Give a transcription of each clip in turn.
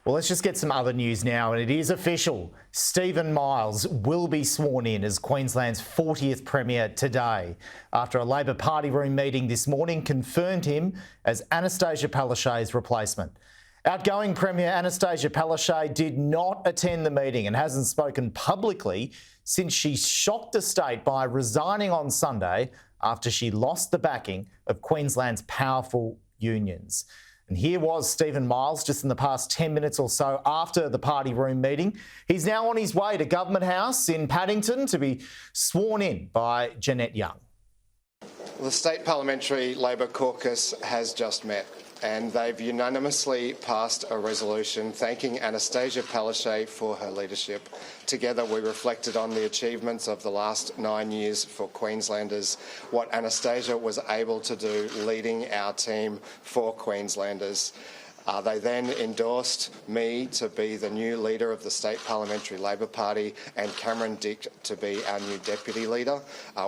Well, let's just get some other news now, and it is official. Stephen Miles will be sworn in as Queensland's 40th Premier today, after a Labor Party room meeting this morning confirmed him as Annastacia Palaszczuk's replacement. Outgoing Premier Annastacia Palaszczuk did not attend the meeting and hasn't spoken publicly since she shocked the state by resigning on Sunday after she lost the backing of Queensland's powerful unions. And here was Stephen Miles just in the past 10 minutes or so after the party room meeting. He's now on his way to Government House in Paddington to be sworn in by Jeanette Young. The State Parliamentary Labor Caucus has just met, and they've unanimously passed a resolution thanking Annastacia Palaszczuk for her leadership. Together we reflected on the achievements of the last 9 years for Queenslanders, what Annastacia was able to do leading our team for Queenslanders. They then endorsed me to be the new leader of the State Parliamentary Labor Party and Cameron Dick to be our new deputy leader.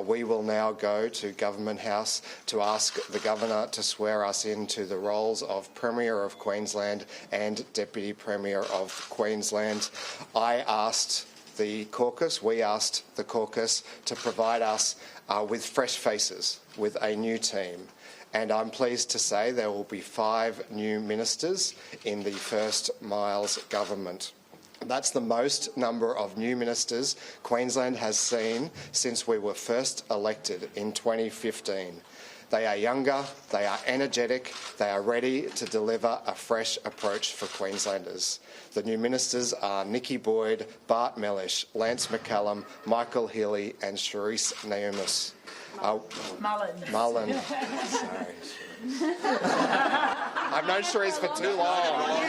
We will now go to Government House to ask the Governor to swear us into the roles of Premier of Queensland and Deputy Premier of Queensland. We asked the caucus to provide us with fresh faces, with a new team. And I'm pleased to say there will be 5 new ministers in the first Miles government. That's the most number of new ministers Queensland has seen since we were first elected in 2015. They are younger, they are energetic, they are ready to deliver a fresh approach for Queenslanders. The new ministers are Nikki, Bart, Mellish, McCallum, Michael Healy and Charis. Mullen. Sorry. I've known Charis for too long.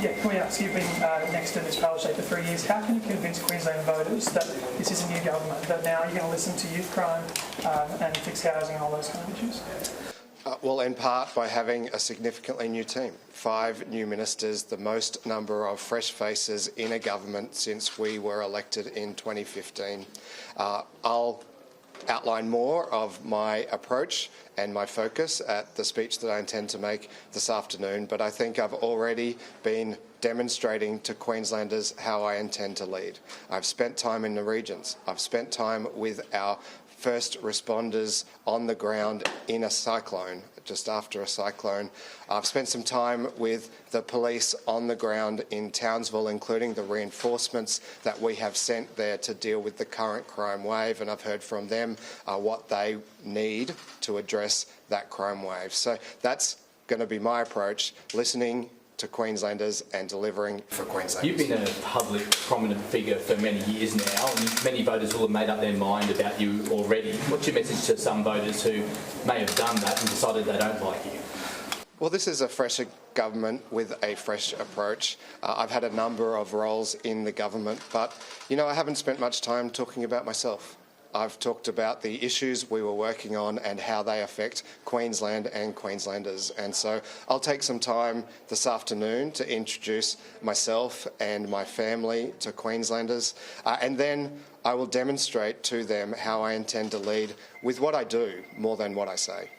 Yeah, can we ask, you've been next to Ms Palaszczuk for 3 years. How can you convince Queensland voters that this is a new government, that now you're going to listen to youth crime and fix housing and all those kind of issues? Well, in part by having a significantly new team. 5 new ministers, the most number of fresh faces in a government since we were elected in 2015. I'll outline more of my approach and my focus at the speech that I intend to make this afternoon, but I think I've already been demonstrating to Queenslanders how I intend to lead. I've spent time in the regions. I've spent time with our first responders on the ground in a cyclone, just after a cyclone. I've spent some time with the police on the ground in Townsville, including the reinforcements that we have sent there to deal with the current crime wave, and I've heard from them what they need to address that crime wave. So that's going to be my approach, listening to Queenslanders and delivering for Queenslanders. You've been a public, prominent figure for many years now, and many voters will have made up their mind about you already. What's your message to some voters who may have done that and decided they don't like you? Well, this is a fresher government with a fresh approach. I've had a number of roles in the government, but, I haven't spent much time talking about myself. I've talked about the issues we were working on and how they affect Queensland and Queenslanders. And so I'll take some time this afternoon to introduce myself and my family to Queenslanders. And then I will demonstrate to them how I intend to lead with what I do more than what I say.